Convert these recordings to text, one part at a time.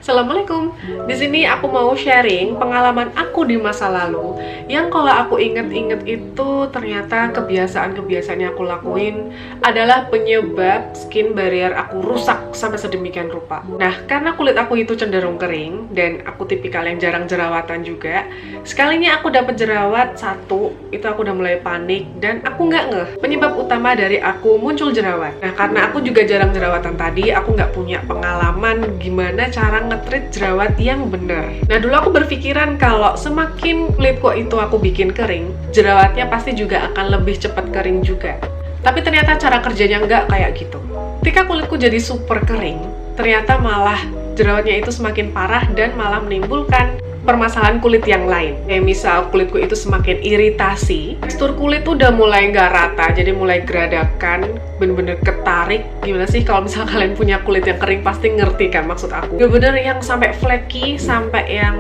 Assalamualaikum. Di sini aku mau sharing pengalaman aku di masa lalu yang kalau aku inget-inget itu ternyata kebiasaan-kebiasaan yang aku lakuin adalah penyebab skin barrier aku rusak sampai sedemikian rupa. Nah, karena kulit aku itu cenderung kering dan aku tipikal yang jarang jerawatan juga, sekalinya aku dapat jerawat satu, itu aku udah mulai panik dan aku nggak ngeh penyebab utama dari aku muncul jerawat. Nah, karena aku juga jarang jerawatan tadi, aku nggak punya pengalaman gimana cara nge-treat jerawat yang benar. Nah, dulu aku berpikiran kalau semakin kulitku itu aku bikin kering, jerawatnya pasti juga akan lebih cepat kering juga. Tapi ternyata cara kerjanya nggak kayak gitu. Ketika kulitku jadi super kering, ternyata malah jerawatnya itu semakin parah dan malah menimbulkan permasalahan kulit yang lain. Kayak misal kulitku itu semakin iritasi, tekstur kulit tuh udah mulai nggak rata, jadi mulai geradakan, bener-bener ketarik. Gimana sih kalau misal kalian punya kulit yang kering pasti ngerti kan maksud aku. Bener-bener yang sampai flaky, sampai yang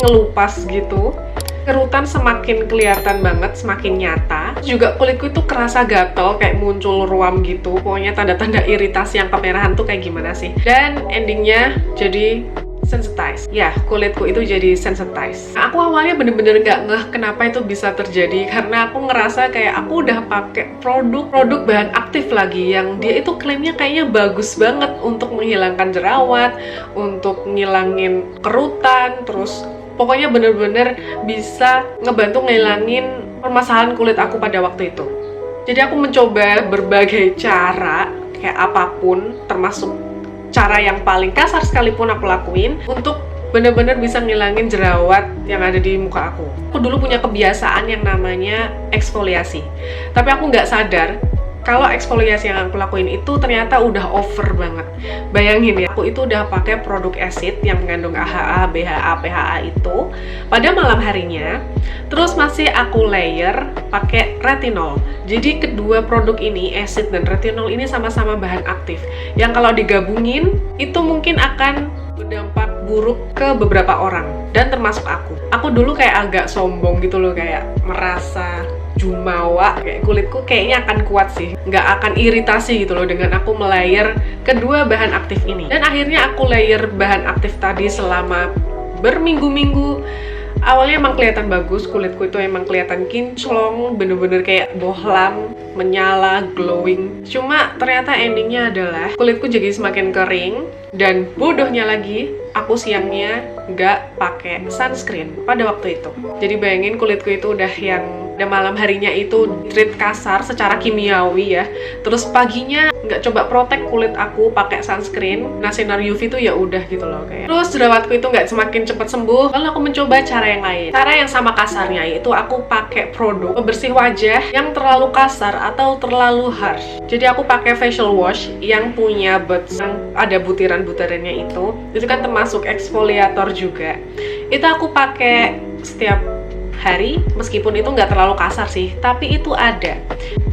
ngelupas gitu. Kerutan semakin kelihatan banget, semakin nyata. Juga kulitku itu kerasa gatel, kayak muncul ruam gitu. Pokoknya tanda-tanda iritasi yang kemerahan tuh kayak gimana sih. Dan endingnya jadi sensitize. Ya, kulitku itu jadi sensitize. Nah, aku awalnya bener-bener gak ngeh kenapa itu bisa terjadi, karena aku ngerasa kayak aku udah pakai produk bahan aktif lagi yang dia itu klaimnya kayaknya bagus banget untuk menghilangkan jerawat, untuk ngilangin kerutan, terus pokoknya bener-bener bisa ngebantu ngilangin permasalahan kulit aku pada waktu itu. Jadi aku mencoba berbagai cara, kayak apapun, termasuk cara yang paling kasar sekalipun aku lakuin untuk bener-bener bisa ngilangin jerawat yang ada di muka aku. Aku dulu punya kebiasaan yang namanya eksfoliasi. Tapi aku nggak sadar kalau eksfoliasi yang aku lakuin itu ternyata udah over banget. Bayangin ya, aku itu udah pakai produk acid yang mengandung AHA, BHA, PHA itu pada malam harinya. Terus masih aku layer pakai retinol. Jadi kedua produk ini, acid dan retinol ini sama-sama bahan aktif yang kalau digabungin itu mungkin akan berdampak buruk ke beberapa orang dan termasuk aku. Aku dulu kayak agak sombong gitu loh, kayak merasa jumawa, kayak kulitku kayaknya akan kuat sih, nggak akan iritasi gitu loh dengan aku melayer kedua bahan aktif ini. Dan akhirnya aku layer bahan aktif tadi selama berminggu-minggu. Awalnya emang kelihatan bagus, kulitku itu emang kelihatan kinclong, bener-bener kayak bohlam, menyala, glowing. Cuma ternyata endingnya adalah kulitku jadi semakin kering, dan bodohnya lagi, aku siangnya nggak pakai sunscreen pada waktu itu. Jadi bayangin kulitku itu udah malam harinya itu treat kasar secara kimiawi ya. Terus paginya nggak coba protek kulit aku pakai sunscreen. Nah, sinar UV tuh ya udah gitu loh kayak. Terus jerawatku itu nggak semakin cepat sembuh. Lalu aku mencoba cara yang lain. Cara yang sama kasarnya yaitu aku pakai produk pembersih wajah yang terlalu kasar atau terlalu harsh. Jadi aku pakai facial wash yang punya buds, yang ada butiran-butirannya itu. Itu kan termasuk eksfoliator juga. Itu aku pakai setiap hari, meskipun itu nggak terlalu kasar sih, tapi itu ada.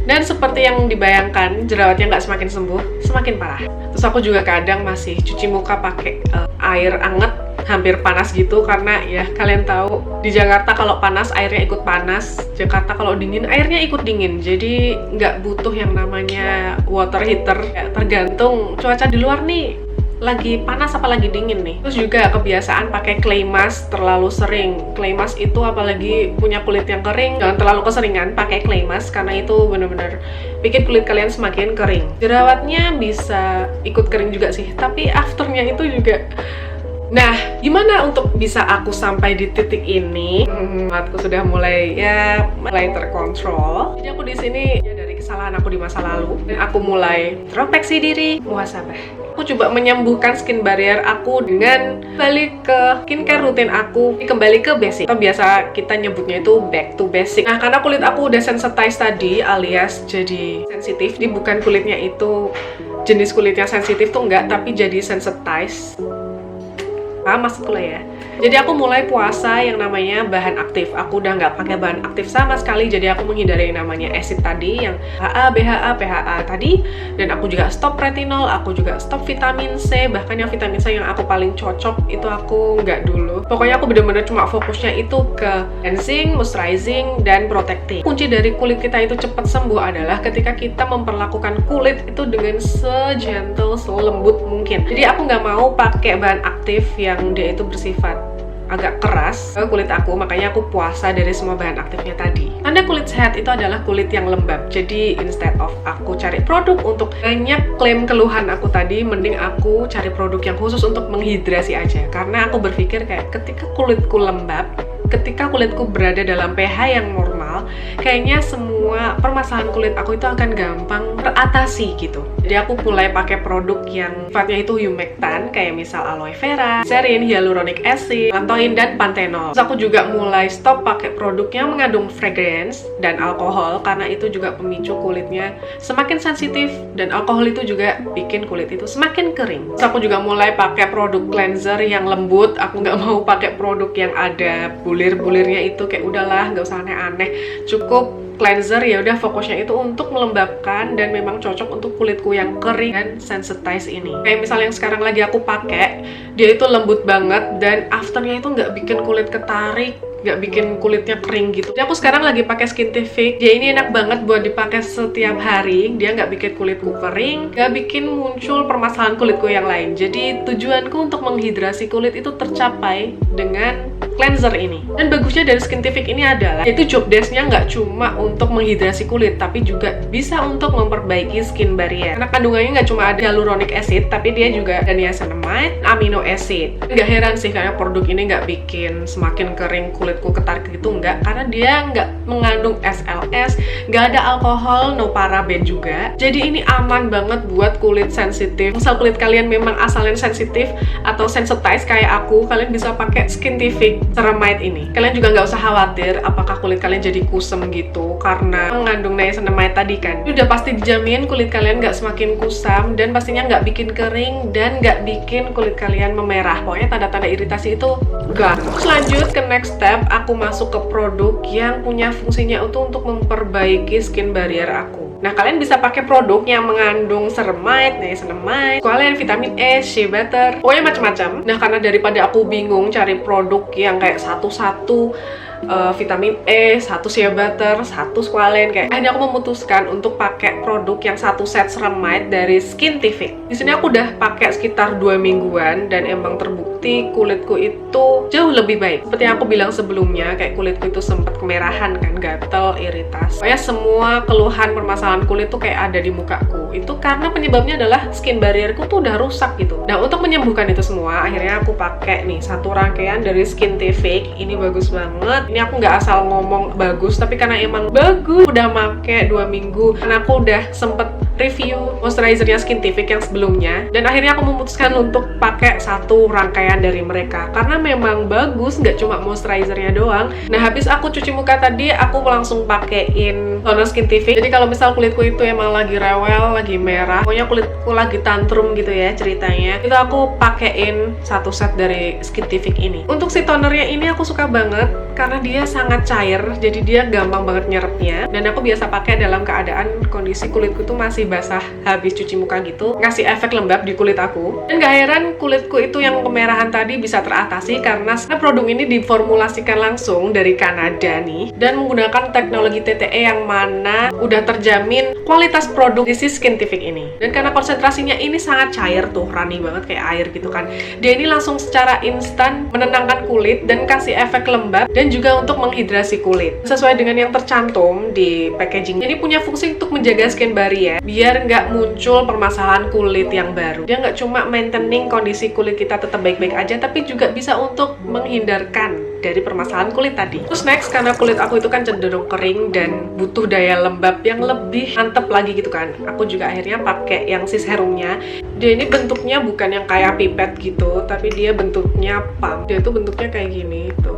Dan seperti yang dibayangkan, jerawatnya nggak semakin sembuh, semakin parah. Terus aku juga kadang masih cuci muka pakai air anget, hampir panas gitu, karena ya kalian tahu, di Jakarta kalau panas, airnya ikut panas. Jakarta kalau dingin, airnya ikut dingin. Jadi nggak butuh yang namanya water heater. Ya, tergantung cuaca di luar nih, lagi panas apa lagi dingin nih. Terus juga kebiasaan pakai clay mask terlalu sering. Clay mask itu apalagi punya kulit yang kering, jangan terlalu keseringan pakai clay mask karena itu bener-bener bikin kulit kalian semakin kering. Jerawatnya bisa ikut kering juga sih, tapi afternya itu juga. Nah, gimana untuk bisa aku sampai di titik ini? Aku sudah mulai terkontrol. Jadi aku di sini ya dari kesalahan aku di masa lalu, dan aku mulai introspeksi diri, muhasabah. Aku coba menyembuhkan skin barrier aku dengan balik ke skincare rutin aku, kembali ke basic. Atau biasa kita nyebutnya itu back to basic. Nah, karena kulit aku udah sensitize tadi, alias jadi sensitif. Jadi bukan kulitnya itu jenis kulitnya sensitif tuh enggak, tapi jadi sensitize. Paham maksudku lah ya. Jadi aku mulai puasa yang namanya bahan aktif. Aku udah nggak pakai bahan aktif sama sekali. Jadi aku menghindari yang namanya acid tadi, yang HA, BHA, PHA tadi. Dan aku juga stop retinol, aku juga stop vitamin C. Bahkan yang vitamin C yang aku paling cocok itu aku nggak dulu. Pokoknya aku bener-bener cuma fokusnya itu ke cleansing, moisturizing, dan protecting. Kunci dari kulit kita itu cepat sembuh adalah ketika kita memperlakukan kulit itu dengan segentle, selembut mungkin. Jadi aku nggak mau pakai bahan aktif yang dia itu bersifat agak keras ke kulit aku, makanya aku puasa dari semua bahan aktifnya tadi. Tanda kulit sehat itu adalah kulit yang lembab. Jadi instead of aku cari produk untuk banyak klaim keluhan aku tadi, mending aku cari produk yang khusus untuk menghidrasi aja. Karena aku berpikir kayak ketika kulitku lembab, ketika kulitku berada dalam pH yang normal, kayaknya semua permasalahan kulit aku itu akan gampang teratasi gitu. Jadi aku mulai pakai produk yang sifatnya itu humectant, kayak misal aloe vera, glycerin, hyaluronic acid, lantoin, dan panthenol. Terus aku juga mulai stop pakai produk yang mengandung fragrance dan alkohol, karena itu juga pemicu kulitnya semakin sensitif, dan alkohol itu juga bikin kulit itu semakin kering. Terus aku juga mulai pakai produk cleanser yang lembut. Aku nggak mau pakai produk yang ada bulir-bulirnya itu, kayak udahlah nggak usah aneh-aneh, cukup cleanser ya udah, fokusnya itu untuk melembabkan dan memang cocok untuk kulitku yang kering dan sensitize ini. Kayak misal yang sekarang lagi aku pakai, dia itu lembut banget dan afternya itu nggak bikin kulit ketarik, nggak bikin kulitnya kering gitu. Jadi aku sekarang lagi pakai Skintific. Dia ini enak banget buat dipakai setiap hari. Dia nggak bikin kulitku kering, nggak bikin muncul permasalahan kulitku yang lain. Jadi tujuanku untuk menghidrasi kulit itu tercapai dengan cleanser ini. Dan bagusnya dari Skintific ini adalah itu job desk-nya nggak cuma untuk menghidrasi kulit, tapi juga bisa untuk memperbaiki skin barrier. Karena kandungannya nggak cuma ada hyaluronic acid, tapi dia juga ada niacinamide, amino acid. Nggak heran sih karena produk ini nggak bikin semakin kering kulitku ketarik gitu, nggak. Karena dia nggak mengandung SLS, nggak ada alkohol, no paraben juga. Jadi ini aman banget buat kulit sensitif. Misal kulit kalian memang asalnya sensitif atau sensitize kayak aku, kalian bisa pakai Skintific ceramide ini. Kalian juga nggak usah khawatir apakah kulit kalian jadi kusam gitu karena mengandung niacinamide tadi kan. Ini udah pasti dijamin kulit kalian nggak semakin kusam dan pastinya nggak bikin kering dan nggak bikin kulit kalian memerah. Pokoknya tanda-tanda iritasi itu enggak. Terus lanjut ke next step, aku masuk ke produk yang punya fungsinya itu untuk memperbaiki skin barrier aku. Nah, kalian bisa pakai produk yang mengandung ceramide, niacinamide, koalagen, vitamin E, shea butter, pokoknya macam-macam. Nah, karena daripada aku bingung cari produk yang kayak satu-satu vitamin E, satu shea butter, satu squalane, kayak akhirnya aku memutuskan untuk pakai produk yang satu set ceramide dari Skintific. Di sini aku udah pakai sekitar 2 mingguan dan emang terbukti kulitku itu jauh lebih baik. Seperti yang aku bilang sebelumnya, kayak kulitku itu sempat kemerahan kan, gatel, iritasi. Pokoknya semua keluhan permasalahan kulit tuh kayak ada di mukaku. Itu karena penyebabnya adalah skin barrierku tuh udah rusak gitu. Nah, untuk menyembuhkan itu semua, akhirnya aku pakai nih satu rangkaian dari Skintific. Ini bagus banget. Ini aku nggak asal ngomong bagus, tapi karena emang bagus. Udah make 2 minggu, karena aku udah sempet review moisturizernya Skintific yang sebelumnya, dan akhirnya aku memutuskan untuk pakai satu rangkaian dari mereka karena memang bagus, nggak cuma moisturizernya doang. Nah, habis aku cuci muka tadi, aku langsung pakein toner Skintific. Jadi kalau misal kulitku itu emang lagi rewel, lagi merah, pokoknya kulitku lagi tantrum gitu ya ceritanya, itu aku pakein satu set dari Skintific ini. Untuk si tonernya ini aku suka banget karena dia sangat cair, jadi dia gampang banget nyerapnya, dan aku biasa pakai dalam keadaan kondisi kulitku tuh masih basah habis cuci muka gitu, ngasih efek lembab di kulit aku. Dan gak heran kulitku itu yang kemerahan tadi bisa teratasi karena produk ini diformulasikan langsung dari Kanada nih, dan menggunakan teknologi TTE yang mana udah terjamin kualitas produk di si Skintific ini. Dan karena konsentrasinya ini sangat cair tuh, runny banget kayak air gitu kan, dia ini langsung secara instan menenangkan kulit dan kasih efek lembab dan juga untuk menghidrasi kulit. Sesuai dengan yang tercantum di packaging, ini punya fungsi untuk menjaga skin barrier biar nggak muncul permasalahan kulit yang baru. Dia nggak cuma maintaining kondisi kulit kita tetap baik-baik aja, tapi juga bisa untuk menghindarkan dari permasalahan kulit tadi. Terus next, karena kulit aku itu kan cenderung kering dan butuh daya lembab yang lebih mantep lagi gitu kan, aku juga akhirnya pakai yang si serumnya. Dia ini bentuknya bukan yang kayak pipet gitu, tapi dia bentuknya pump. Dia tuh bentuknya kayak gini tuh.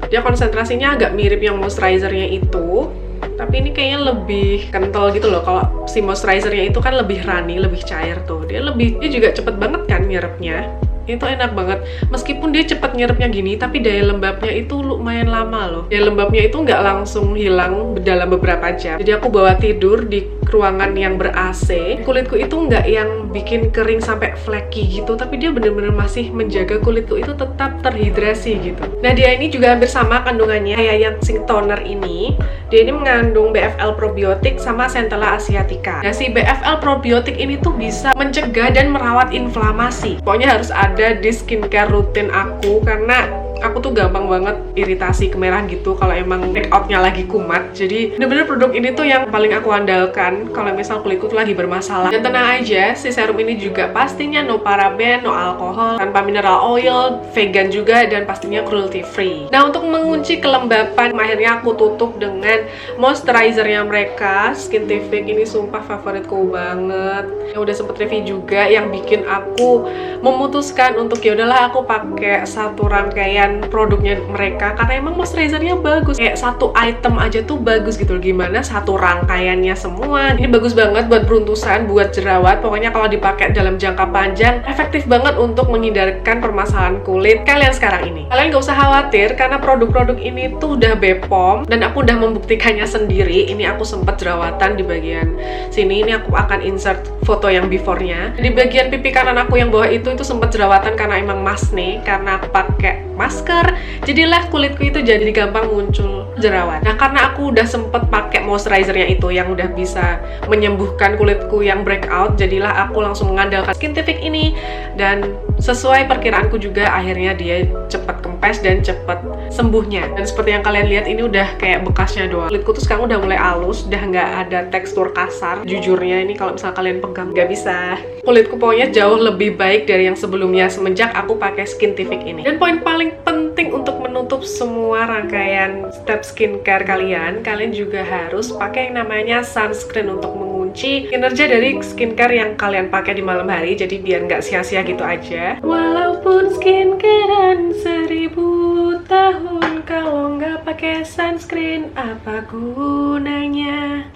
Dia konsentrasinya agak mirip yang moisturizernya itu, tapi ini kayaknya lebih kental gitu loh. Kalau si moisturizernya itu kan lebih runny, lebih cair tuh. Dia juga cepet banget kan nyerapnya. Itu enak banget. Meskipun dia cepet nyerapnya gini, tapi daya lembabnya itu lumayan lama loh. Daya lembabnya itu nggak langsung hilang dalam beberapa jam. Jadi aku bawa tidur di ruangan yang ber-AC. Kulitku itu nggak yang bikin kering sampai flaky gitu, tapi dia bener-bener masih menjaga kulitku itu tetap terhidrasi gitu. Nah, dia ini juga hampir sama kandungannya kayak yang Sink Toner ini. Dia ini mengandung BFL probiotik sama Centella asiatica. Nah, si BFL probiotik ini tuh bisa mencegah dan merawat inflamasi. Pokoknya harus ada di skincare rutin aku, karena aku tuh gampang banget iritasi kemerahan gitu kalau emang make outnya lagi kumat. Jadi bener-bener produk ini tuh yang paling aku andalkan kalau misal kulitku tuh lagi bermasalah. Dan tenang aja, si serum ini juga pastinya no paraben, no alkohol, tanpa mineral oil, vegan juga, dan pastinya cruelty free. Nah, untuk mengunci kelembapan, akhirnya aku tutup dengan moisturizernya mereka, Skintific. Ini sumpah favoritku banget. Yang udah sempet review juga, yang bikin aku memutuskan untuk ya udahlah aku pakai satu rangkaian produknya mereka, karena emang moisturizernya bagus. Kayak satu item aja tuh bagus gitu. Gimana satu rangkaiannya semua. Ini bagus banget buat beruntusan, buat jerawat. Pokoknya kalau dipakai dalam jangka panjang, efektif banget untuk menghindarkan permasalahan kulit kalian sekarang ini. Kalian gak usah khawatir, karena produk-produk ini tuh udah BPOM, dan aku udah membuktikannya sendiri. Ini aku sempat jerawatan di bagian sini. Ini aku akan insert foto yang before-nya. Di bagian pipi kanan aku yang bawah itu sempat jerawatan karena emang masne, karena aku pakai masker, jadilah kulitku itu jadi gampang muncul jerawat. Nah, karena aku udah sempet pakai moisturizernya itu yang udah bisa menyembuhkan kulitku yang breakout, jadilah aku langsung mengandalkan Skintific ini, dan sesuai perkiraanku juga akhirnya dia cepet kempes dan cepet sembuhnya. Dan seperti yang kalian lihat, ini udah kayak bekasnya doang. Kulitku tuh sekarang udah mulai halus, udah nggak ada tekstur kasar. Jujurnya ini kalau misalnya kalian pegang nggak bisa. Kulitku pokoknya jauh lebih baik dari yang sebelumnya semenjak aku pakai Skintific ini. Dan poin paling penting untuk menutup semua rangkaian step skincare kalian juga harus pakai yang namanya sunscreen untuk mengunci kinerja dari skincare yang kalian pakai di malam hari. Jadi biar nggak sia-sia gitu aja. Walaupun skincarean 1000 tahun, kalau nggak pakai sunscreen apa gunanya?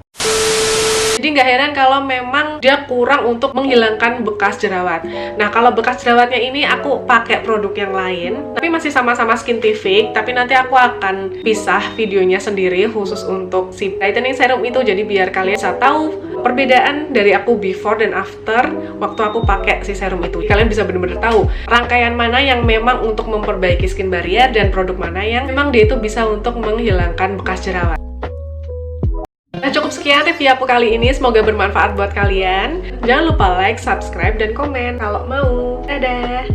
Jadi nggak heran kalau memang dia kurang untuk menghilangkan bekas jerawat. Nah, kalau bekas jerawatnya ini aku pakai produk yang lain, tapi masih sama-sama Skintific, tapi nanti aku akan pisah videonya sendiri khusus untuk si brightening serum itu. Jadi biar kalian bisa tahu perbedaan dari aku before dan after waktu aku pakai si serum itu. Kalian bisa bener-bener tahu rangkaian mana yang memang untuk memperbaiki skin barrier dan produk mana yang memang dia itu bisa untuk menghilangkan bekas jerawat. Nah, cukup sekian review aku kali ini. Semoga bermanfaat buat kalian. Jangan lupa like, subscribe, dan komen kalau mau. Dadah!